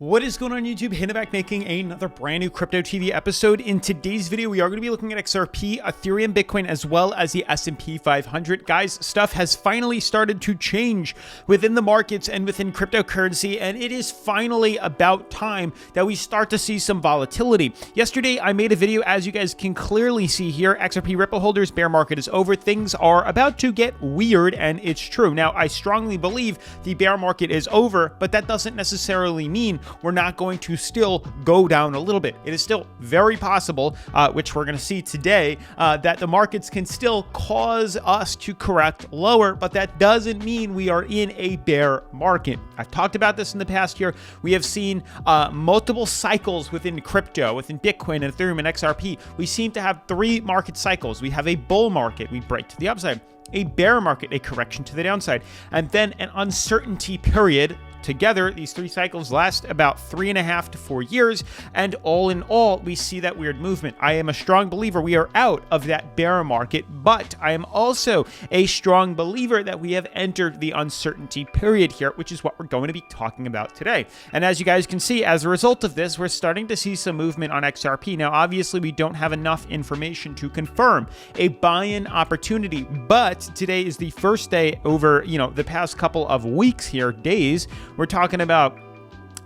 What is going on YouTube? Hannah back making another brand new Crypto TV episode. In today's video, we are going to be looking at Xrp, Ethereum, Bitcoin, as well as the S&P 500. Guys, stuff has finally started to change within the markets and within cryptocurrency, and it is finally about time that we start to see some volatility. Yesterday, I made a video, as you guys can clearly see here. Xrp Ripple holders, bear market is over. Things are about to get weird, and it's true. Now, I strongly believe the bear market is over, but that doesn't necessarily mean we're not going to still go down a little bit. It is still very possible, which we're going to see today, that the markets can still cause us to correct lower, but that doesn't mean we are in a bear market. I've talked about this in the past year. We have seen multiple cycles within crypto, within Bitcoin and Ethereum and XRP. We seem to have three market cycles. We have a bull market, we break to the upside, a bear market, a correction to the downside, and then an uncertainty period. Together, these three cycles last about 3.5 to 4 years, and all in all, we see that weird movement. I am a strong believer we are out of that bear market, but I am also a strong believer that we have entered the uncertainty period here, which is what we're going to be talking about today. And as you guys can see, as a result of this, we're starting to see some movement on XRP. Now, obviously, we don't have enough information to confirm a buy-in opportunity, but today is the first day over, the past couple of weeks here, days. We're talking about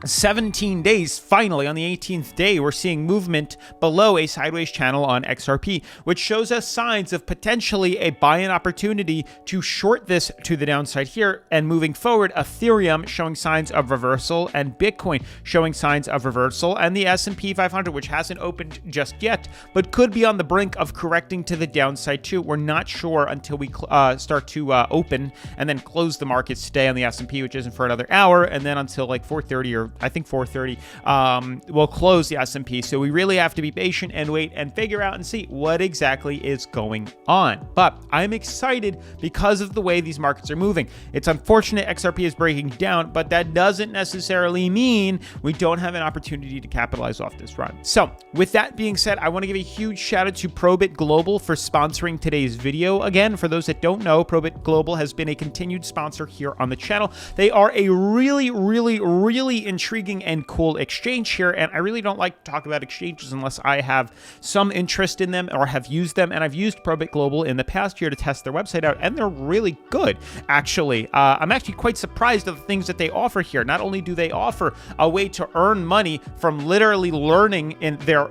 17 days. Finally, on the 18th day, we're seeing movement below a sideways channel on XRP, which shows us signs of potentially a buy-in opportunity to short this to the downside here. And moving forward, Ethereum showing signs of reversal, and Bitcoin showing signs of reversal, and the S&P 500, which hasn't opened just yet, but could be on the brink of correcting to the downside too. We're not sure until we start to open and then close the markets today on the S&P, which isn't for another hour, and then until like 4:30 or I think 4:30, we'll close the S&P. So we really have to be patient and wait and figure out and see what exactly is going on. But I'm excited because of the way these markets are moving. It's unfortunate XRP is breaking down, but that doesn't necessarily mean we don't have an opportunity to capitalize off this run. So with that being said, I want to give a huge shout out to PROBIT Global for sponsoring today's video. Again, for those that don't know, PROBIT Global has been a continued sponsor here on the channel. They are a really intriguing and cool exchange here, and I really don't like to talk about exchanges unless I have some interest in them or have used them, and I've used PROBIT Global in the past year to test their website out, and they're really good, actually. I'm actually quite surprised at the things that they offer here. Not only do they offer a way to earn money from literally learning in their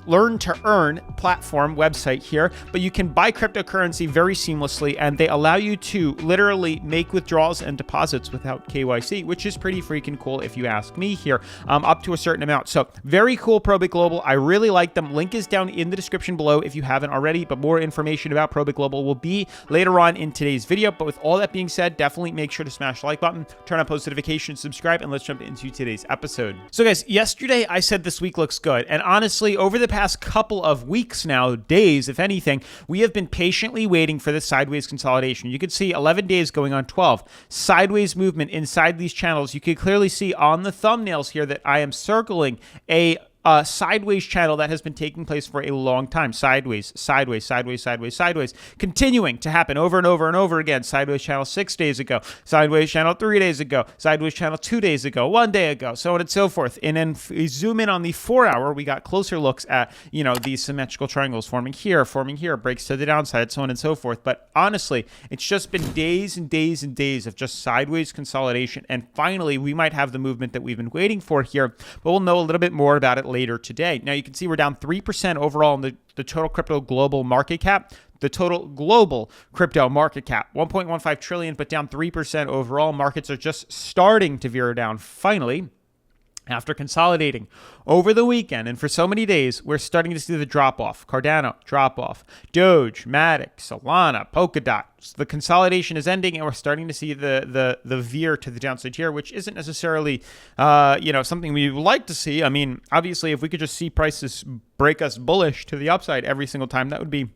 learn to earn platform website here, but you can buy cryptocurrency very seamlessly, and they allow you to literally make withdrawals and deposits without KYC, which is pretty freaking cool if you ask me here, up to a certain amount. So very cool, PROBIT Global. I really like them. Link is down in the description below if you haven't already, but more information about PROBIT Global will be later on in today's video. But with all that being said, definitely make sure to smash the like button, turn on post notifications, subscribe, and let's jump into today's episode. So guys, yesterday I said this week looks good, and honestly, over the past couple of weeks now, days, if anything, we have been patiently waiting for this sideways consolidation. You can see 11 days going on 12. Sideways movement inside these channels. You can clearly see on the thumbnails here that I am circling a sideways channel that has been taking place for a long time. Sideways, sideways, sideways, sideways, sideways, continuing to happen over and over and over again. Sideways channel 6 days ago, sideways channel 3 days ago, sideways channel 2 days ago, 1 day ago, so on and so forth. And then if we zoom in on the 4 hour, we got closer looks at, these symmetrical triangles forming here, breaks to the downside, so on and so forth. But honestly, it's just been days and days and days of just sideways consolidation. And finally, we might have the movement that we've been waiting for here, but we'll know a little bit more about it later today. Now you can see we're down 3% overall in the total crypto global market cap. The total global crypto market cap, 1.15 trillion, but down 3% overall. Markets are just starting to veer down finally, after consolidating over the weekend. And for so many days, we're starting to see the drop-off. Cardano, drop-off. Doge, Matic, Solana, Polkadot. So the consolidation is ending, and we're starting to see the veer to the downside here, which isn't necessarily, something we would like to see. I mean, obviously, if we could just see prices break us bullish to the upside every single time, that would be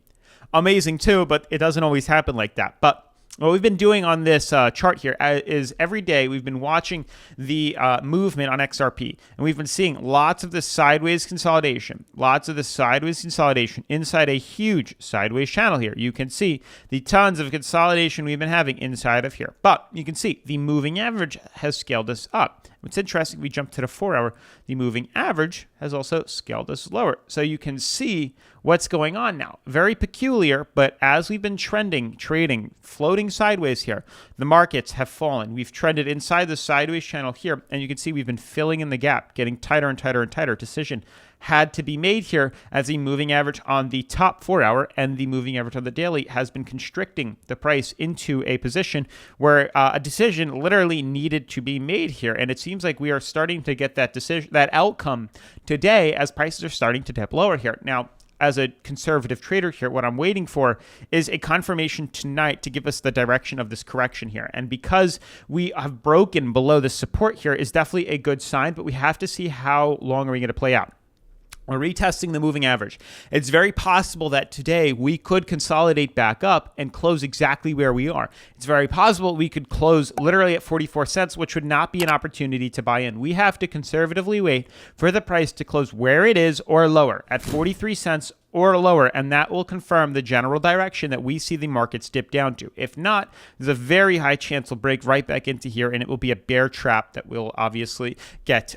amazing too, but it doesn't always happen like that. But what we've been doing on this chart here is every day we've been watching the movement on XRP, and we've been seeing lots of this sideways consolidation, inside a huge sideways channel here. You can see the tons of consolidation we've been having inside of here, but you can see the moving average has scaled us up. What's interesting, we jump to the 4-hour, the moving average has also scaled us lower. So you can see what's going on now. Very peculiar, but as we've been trending, trading, floating sideways here, the markets have fallen. We've trended inside the sideways channel here, and you can see we've been filling in the gap, getting tighter and tighter and tighter. Decision had to be made here as the moving average on the top 4-hour and the moving average on the daily has been constricting the price into a position where a decision literally needed to be made here. And it seems like we are starting to get that decision, that outcome today as prices are starting to dip lower here. Now, as a conservative trader here, what I'm waiting for is a confirmation tonight to give us the direction of this correction here. And because we have broken below the support here is definitely a good sign, but we have to see how long are we going to play out. We're retesting the moving average. It's very possible that today we could consolidate back up and close exactly where we are. It's very possible we could close literally at 44 cents, which would not be an opportunity to buy in. We have to conservatively wait for the price to close where it is or lower at 43 cents or lower, and that will confirm the general direction that we see the markets dip down to. If not, there's a very high chance we'll break right back into here, and it will be a bear trap that will obviously get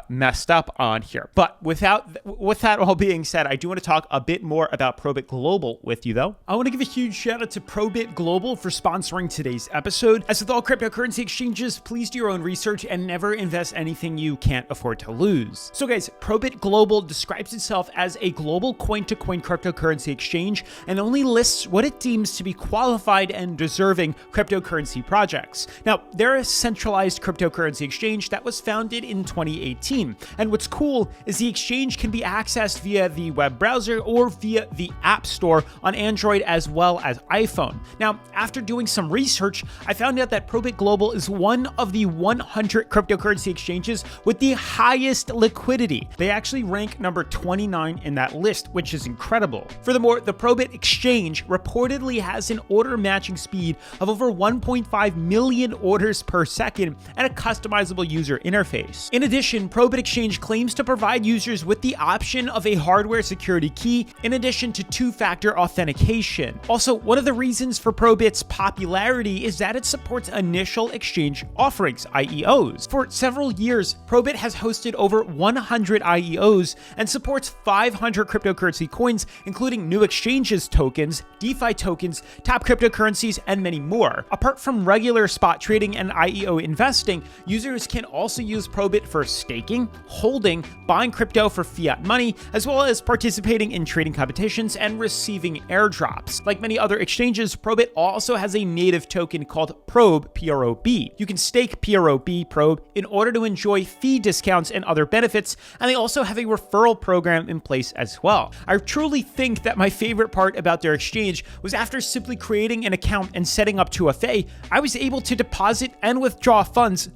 messed up on here. But with that all being said, I do want to talk a bit more about PROBIT Global with you, though. I want to give a huge shout out to PROBIT Global for sponsoring today's episode. As with all cryptocurrency exchanges, please do your own research and never invest anything you can't afford to lose. So guys, PROBIT Global describes itself as a global coin-to-coin cryptocurrency exchange and only lists what it deems to be qualified and deserving cryptocurrency projects. Now, they're a centralized cryptocurrency exchange that was founded in 2018. And what's cool is the exchange can be accessed via the web browser or via the App Store on Android as well as iPhone. Now, after doing some research, I found out that PROBIT Global is one of the 100 cryptocurrency exchanges with the highest liquidity. They actually rank number 29 in that list, which is incredible. Furthermore, the PROBIT exchange reportedly has an order matching speed of over 1.5 million orders per second and a customizable user interface. In addition, PROBIT exchange claims to provide users with the option of a hardware security key in addition to two-factor authentication. Also, one of the reasons for PROBIT's popularity is that it supports initial exchange offerings, IEOs. For several years, PROBIT has hosted over 100 IEOs and supports 500 cryptocurrency coins, including new exchanges tokens, DeFi tokens, top cryptocurrencies, and many more. Apart from regular spot trading and IEO investing, users can also use PROBIT for staking, holding, buying crypto for fiat money, as well as participating in trading competitions and receiving airdrops. Like many other exchanges, PROBIT also has a native token called PROB, P-R-O-B. You can stake PROB, PROB, in order to enjoy fee discounts and other benefits, and they also have a referral program in place as well. I truly think that my favorite part about their exchange was after simply creating an account and setting up 2FA, I was able to deposit and withdraw funds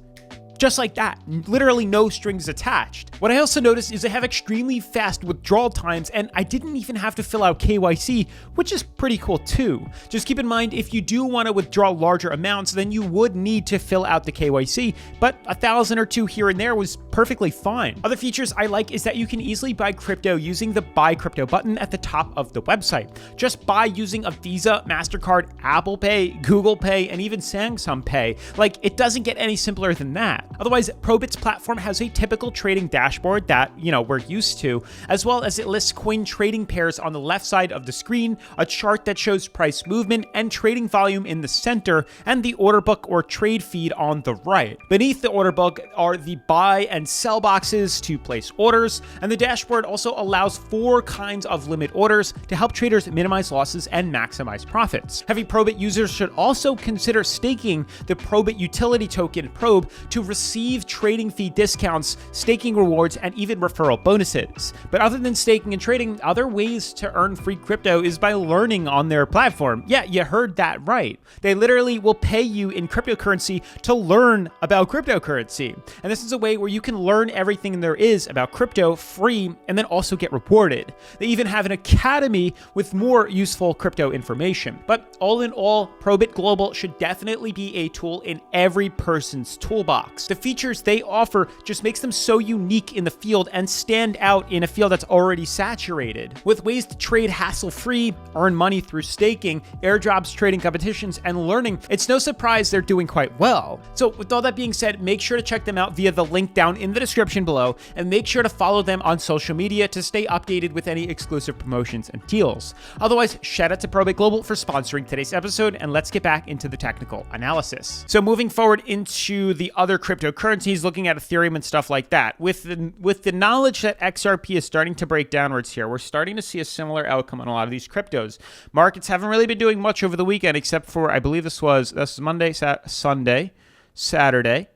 just like that, literally no strings attached. What I also noticed is they have extremely fast withdrawal times, and I didn't even have to fill out KYC, which is pretty cool too. Just keep in mind, if you do want to withdraw larger amounts, then you would need to fill out the KYC, but 1,000 or 2 here and there was perfectly fine. Other features I like is that you can easily buy crypto using the Buy Crypto button at the top of the website. Just buy using a Visa, MasterCard, Apple Pay, Google Pay, and even Samsung Pay. Like, it doesn't get any simpler than that. Otherwise, PROBIT's platform has a typical trading dashboard that, we're used to, as well as it lists coin trading pairs on the left side of the screen, a chart that shows price movement and trading volume in the center, and the order book or trade feed on the right. Beneath the order book are the buy and sell boxes to place orders, and the dashboard also allows 4 kinds of limit orders to help traders minimize losses and maximize profits. Heavy PROBIT users should also consider staking the PROBIT utility token PROB to receive trading fee discounts, staking rewards, and even referral bonuses. But other than staking and trading, other ways to earn free crypto is by learning on their platform. Yeah, you heard that right. They literally will pay you in cryptocurrency to learn about cryptocurrency. And this is a way where you can learn everything there is about crypto free and then also get rewarded. They even have an academy with more useful crypto information. But all in all, PROBIT Global should definitely be a tool in every person's toolbox. The features they offer just makes them so unique in the field and stand out in a field that's already saturated. With ways to trade hassle-free, earn money through staking, airdrops, trading competitions, and learning, it's no surprise they're doing quite well. So with all that being said, make sure to check them out via the link down in the description below, and make sure to follow them on social media to stay updated with any exclusive promotions and deals. Otherwise, shout out to PROBIT Global for sponsoring today's episode, and let's get back into the technical analysis. So moving forward into the other cryptocurrencies, looking at Ethereum and stuff like that, with the knowledge that XRP is starting to break downwards here, we're starting to see a similar outcome on a lot of these cryptos. Markets haven't really been doing much over the weekend, except for, I believe this was Monday, Sunday, Saturday,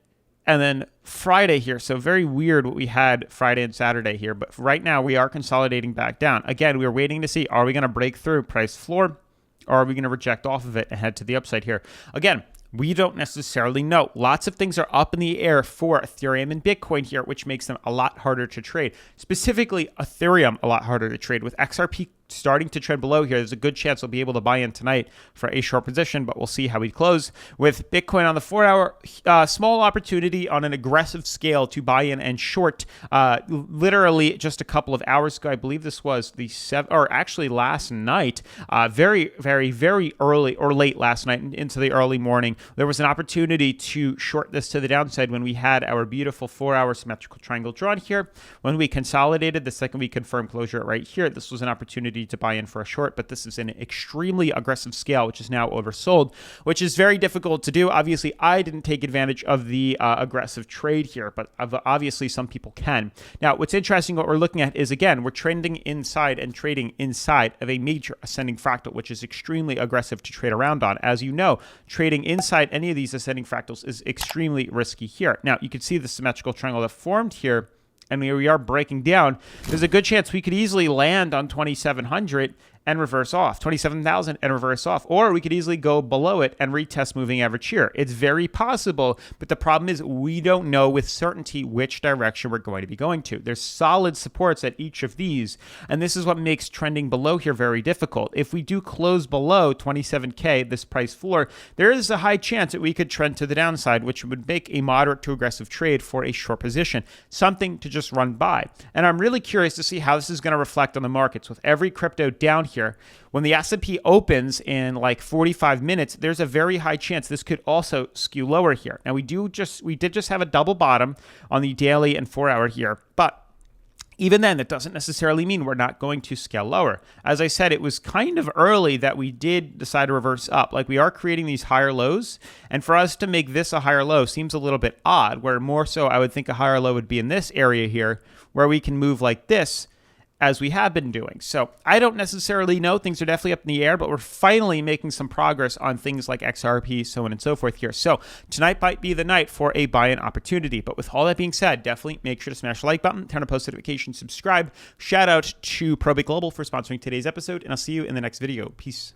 and then Friday here. So very weird what we had Friday and Saturday here. But right now we are consolidating back down. Again, we are waiting to see, are we going to break through price floor, or are we going to reject off of it and head to the upside here? Again, we don't necessarily know. Lots of things are up in the air for Ethereum and Bitcoin here, which makes them a lot harder to trade. Specifically, Ethereum a lot harder to trade. With XRP starting to trend below here, there's a good chance we'll be able to buy in tonight for a short position, but we'll see how we close. With Bitcoin on the 4-hour, small opportunity on an aggressive scale to buy in and short. Literally just a couple of hours ago, I believe this was the last night, very, very, very early or late last night into the early morning, there was an opportunity to short this to the downside when we had our beautiful 4-hour symmetrical triangle drawn here. When we consolidated, the second we confirmed closure right here, this was an opportunity to buy in for a short, but this is an extremely aggressive scale, which is now oversold, which is very difficult to do. Obviously, I didn't take advantage of the aggressive trade here, but obviously some people can. Now, what's interesting, what we're looking at is, again, we're trending inside and trading inside of a major ascending fractal, which is extremely aggressive to trade around on. As you know, trading inside any of these ascending fractals is extremely risky here. Now, you can see the symmetrical triangle that formed here, and we are breaking down. There's a good chance we could easily land on 2,700 and reverse off, 27,000 and reverse off, or we could easily go below it and retest moving average here. It's very possible, but the problem is we don't know with certainty which direction we're going to be going to. There's solid supports at each of these, and this is what makes trending below here very difficult. If we do close below 27K, this price floor, there is a high chance that we could trend to the downside, which would make a moderate to aggressive trade for a short position, something to just run by. And I'm really curious to see how this is going to reflect on the markets. With every crypto down here, when the S&P opens in like 45 minutes, there's a very high chance this could also skew lower here. Now, we did just have a double bottom on the daily and 4-hour here, but even then, that doesn't necessarily mean we're not going to scale lower. As I said, it was kind of early that we did decide to reverse up. Like, we are creating these higher lows, and for us to make this a higher low seems a little bit odd, where more so I would think a higher low would be in this area here, where we can move like this, as we have been doing. So I don't necessarily know. Things are definitely up in the air, but we're finally making some progress on things like XRP, so on and so forth here. So tonight might be the night for a buy-in opportunity. But with all that being said, definitely make sure to smash the like button, turn on post notifications, subscribe. Shout out to PROBIT Global for sponsoring today's episode, and I'll see you in the next video. Peace.